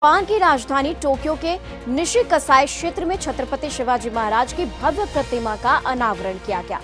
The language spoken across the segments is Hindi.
जापान की राजधानी टोक्यो के निशिकसाई क्षेत्र में छत्रपति शिवाजी महाराज की भव्य प्रतिमा का अनावरण किया गया।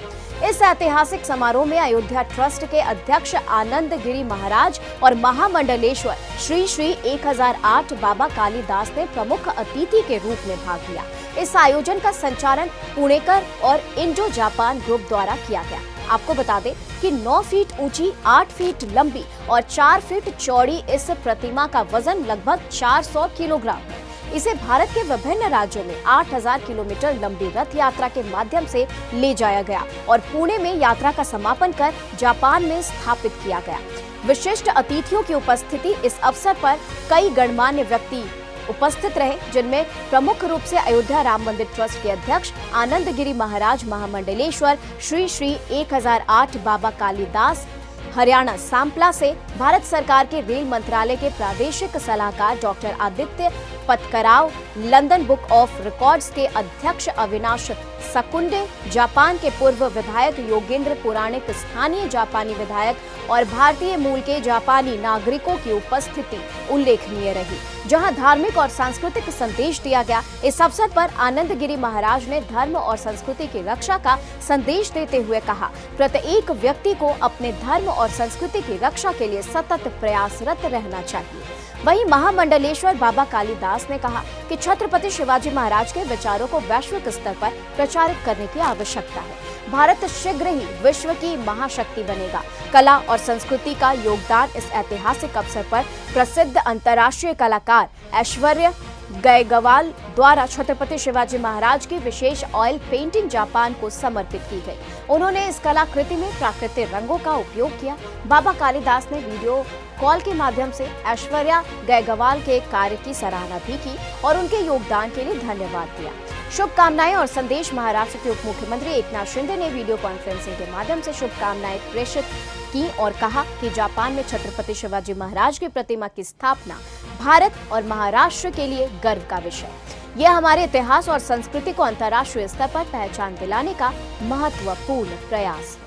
इस ऐतिहासिक समारोह में अयोध्या ट्रस्ट के अध्यक्ष आनंद गिरी महाराज और महामंडलेश्वर श्री श्री 1008 बाबा कालीदास ने प्रमुख अतिथि के रूप में भाग लिया। इस आयोजन का संचालन पुणेकर और इंडो जापान ग्रुप द्वारा किया गया। आपको बता दें कि 9 फीट ऊंची, 8 फीट लंबी और 4 फीट चौड़ी इस प्रतिमा का वजन लगभग 400 किलोग्राम है। इसे भारत के विभिन्न राज्यों में 8000 किलोमीटर लंबी रथ यात्रा के माध्यम से ले जाया गया और पुणे में यात्रा का समापन कर जापान में स्थापित किया गया। विशिष्ट अतिथियों की उपस्थिति इस अवसर पर कई गणमान्य व्यक्ति उपस्थित रहे, जिनमें प्रमुख रूप से अयोध्या राम मंदिर ट्रस्ट के अध्यक्ष आनंद गिरी महाराज, महामंडलेश्वर श्री श्री 1008 बाबा कालीदास, हरियाणा सांपला से भारत सरकार के रेल मंत्रालय के प्रादेशिक सलाहकार doctor Aditya Patkarao, London book of records के अध्यक्ष अविनाश सकुंडे, जापान के पूर्व विधायक योगेंद्र पुराणिक, स्थानीय जापानी विधायक और भारतीय मूल के जापानी नागरिकों की उपस्थिति उल्लेखनीय रही, जहां धार्मिक और सांस्कृतिक संदेश दिया गया। इस अवसर पर आनंद गिरी महाराज ने धर्म और संस्कृति की रक्षा का संदेश देते हुए कहा, प्रत्येक व्यक्ति को अपने धर्म और संस्कृति की रक्षा के लिए सतत प्रयासरत रहना चाहिए। वहीं महामंडलेश्वर बाबा कालीदास ने कहा कि छत्रपति शिवाजी महाराज के विचारों को वैश्विक स्तर पर प्रचारित करने की आवश्यकता है। भारत शीघ्र ही विश्व की महाशक्ति बनेगा। कला और संस्कृति का योगदान। इस ऐतिहासिक अवसर पर प्रसिद्ध अंतर्राष्ट्रीय कलाकार ऐश्वर्या गैगवाल द्वारा छत्रपति शिवाजी महाराज की विशेष ऑयल पेंटिंग जापान को समर्पित की गई। उन्होंने इस कलाकृति में प्राकृतिक रंगों का उपयोग किया। बाबा कालीदास ने वीडियो कॉल के माध्यम से ऐश्वर्या गैगवाल के कार्य की सराहना भी की और उनके योगदान के लिए धन्यवाद दिया। शुभकामनाएं और संदेश। महाराष्ट्र के उप मुख्यमंत्री एकनाथ शिंदे ने वीडियो कॉन्फ्रेंसिंग के माध्यम से शुभकामनाएं प्रेषित की और कहा कि जापान में छत्रपति शिवाजी महाराज की प्रतिमा की स्थापना भारत और महाराष्ट्र के लिए गर्व का विषय। यह हमारे इतिहास और संस्कृति को अंतर्राष्ट्रीय स्तर पर पहचान दिलाने का महत्वपूर्ण प्रयास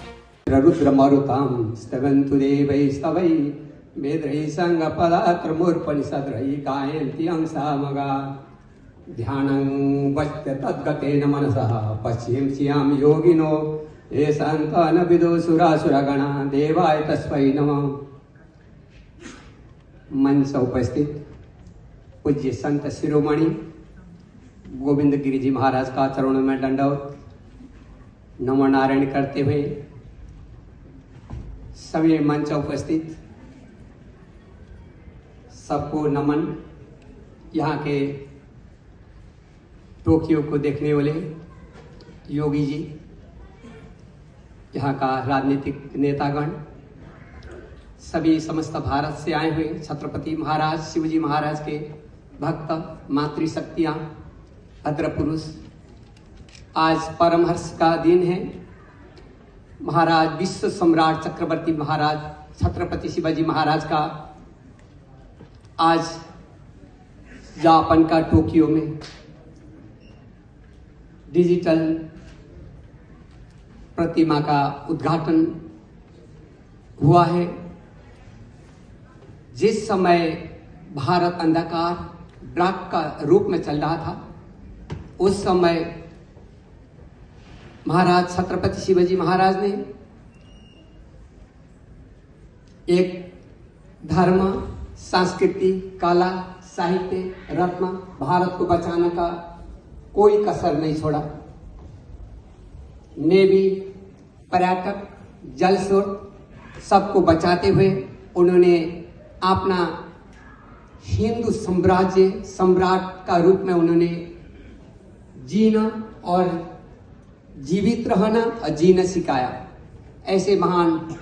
है। रुद्र मारुतां स्तवन्तु देवैः स्तवैः वेदैः संगपदात्रमुर्पनिषद्रैः गायन्ति अंसामगा ध्यानं वच्च तद्गतेन मनसः पश्येम्स्यां योगिनो ये संतान विदो सुरासुरगणा देवाय तस्मै नमः। मंच उपस्थित पूज्य संत शिरोमणि गोविंद गिरी जी महाराज का चरणों में दंडवत नमो नारायण करते हुए सभी मंच उपस्थित सबको नमन। यहाँ के टोक्यो को देखने वाले योगी जी, यहाँ का राजनीतिक नेतागण, सभी समस्त भारत से आए हुए छत्रपति महाराज शिवजी महाराज के भक्त, मातृशक्तियाँ, भद्र पुरुष, आज परमहर्ष का दिन है। महाराज विश्व सम्राट चक्रवर्ती महाराज छत्रपति शिवाजी महाराज का आज जापान का टोक्यो में डिजिटल प्रतिमा का उद्घाटन हुआ है। जिस समय भारत अंधकार ड्राक का रूप में चल रहा था, उस समय महाराज छत्रपति शिवाजी महाराज ने एक धर्म, संस्कृति, कला, साहित्य, रत्न, भारत को बचाने का कोई कसर नहीं छोड़ा। नेवी, पर्यटक, जल स्रोत सबको बचाते हुए उन्होंने अपना हिंदू साम्राज्य सम्राट का रूप में उन्होंने जीना और जीवित रहना और जीना सिखाया। ऐसे महान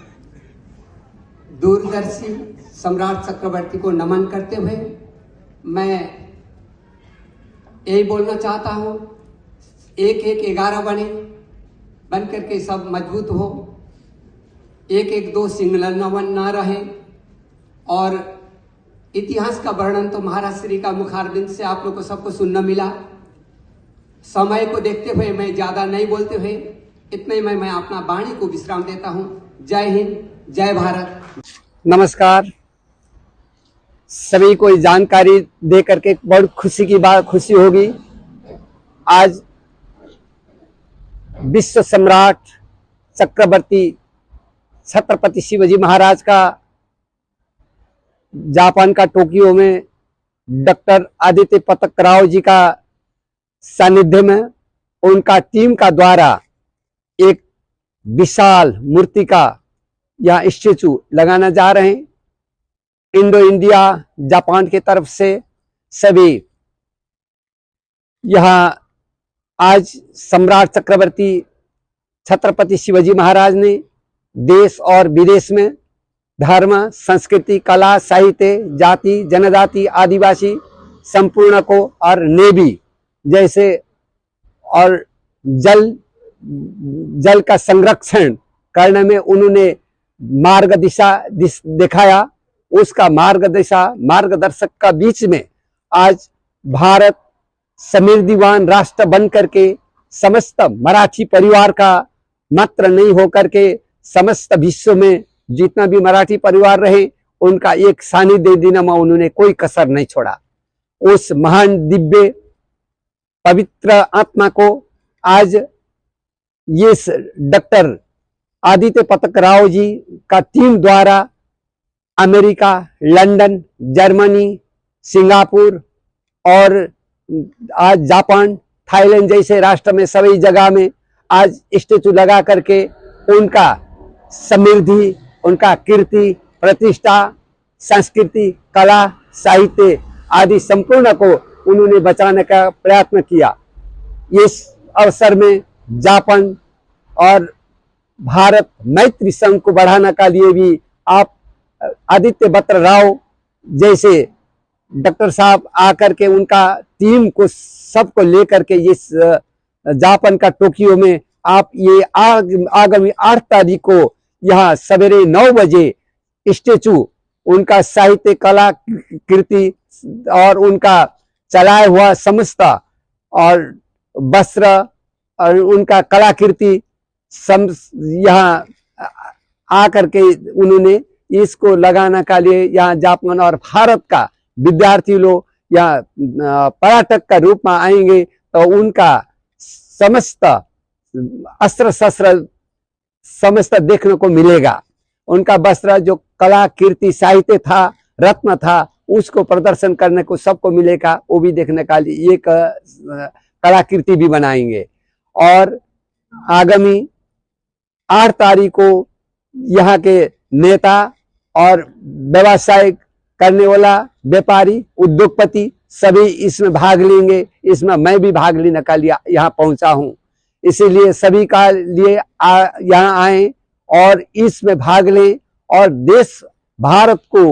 दूरदर्शी सम्राट चक्रवर्ती को नमन करते हुए मैं यही बोलना चाहता हूँ, 1-1-11 बन करके सब मजबूत हो, 1-1-2 सिंगल न रहे। और इतिहास का वर्णन तो महाराज श्री का मुखारबिंद से आप लोग को सबको सुनना मिला। समय को देखते हुए मैं ज्यादा नहीं बोलते हुए इतने में मैं अपना वाणी को विश्राम देता हूँ। जय हिंद, जय भारत। नमस्कार। सभी को जानकारी दे करके बहुत खुशी होगी। आज विश्व सम्राट चक्रवर्ती छत्रपति शिवाजी महाराज का जापान का टोक्यो में डॉक्टर आदित्य पतक राव जी का सानिध्य में उनका टीम का द्वारा एक विशाल मूर्ति का या स्टेचू लगाना जा रहे हैं। इंडो इंडिया जापान की तरफ से सभी यहाँ आज सम्राट चक्रवर्ती छत्रपति शिवाजी महाराज ने देश और विदेश में धर्म, संस्कृति, कला, साहित्य, जाति, जनजाति, आदिवासी संपूर्ण को और नेवी जैसे और जल का संरक्षण करने में उन्होंने मार्ग दिशा दिखाया। उसका मार्गदर्शक का बीच में आज भारत समृद्धिवान राष्ट्र बन करके समस्त मराठी परिवार का मात्र नहीं होकर के समस्त विश्व में जितना भी मराठी परिवार रहे उनका एक सानिध्य देने में उन्होंने कोई कसर नहीं छोड़ा। उस महान दिव्य पवित्र आत्मा को आज ये डॉक्टर आदित्य पतक राव जी का टीम द्वारा अमेरिका, लंदन, जर्मनी, सिंगापुर और आज जापान, थाईलैंड जैसे राष्ट्र में सभी जगह में आज स्टेचू लगा करके उनका समृद्धि, उनका कीर्ति, प्रतिष्ठा, संस्कृति, कला, साहित्य आदि संपूर्ण को उन्होंने बचाने का प्रयत्न किया। इस अवसर में जापान और भारत मैत्री संघ को बढ़ाने के लिए भी आप आदित्य बत्र राव जैसे डॉक्टर साहब आकर के उनका टीम को सबको लेकर के इस जापान का टोक्यो में आप ये आगामी 8 तारीख को यहाँ सवेरे 9 बजे स्टेचू उनका साहित्य, कला, कीर्ति और उनका चलाया हुआ समस्त और वस्त्र और उनका कलाकृति यहाँ आकर के उन्होंने इसको लगाने के लिए यहाँ जापान और भारत का विद्यार्थी लोग या पर्यटक का रूप में आएंगे तो उनका समस्त अस्त्र शस्त्र समस्त देखने को मिलेगा। उनका वस्त्र जो कला, कीर्ति, साहित्य था, रत्न था, उसको प्रदर्शन करने को सबको मिलेगा। वो भी देखने का लिए एक कलाकृति भी बनाएंगे। और आगामी 8 तारीख को यहाँ के नेता और व्यवसाय करने वाला व्यापारी, उद्योगपति सभी इसमें भाग लेंगे। इसमें मैं भी भाग लेने का लिए यहाँ पहुंचा हूँ। इसीलिए सभी का लिए यहाँ आए और इसमें भाग लें और देश भारत को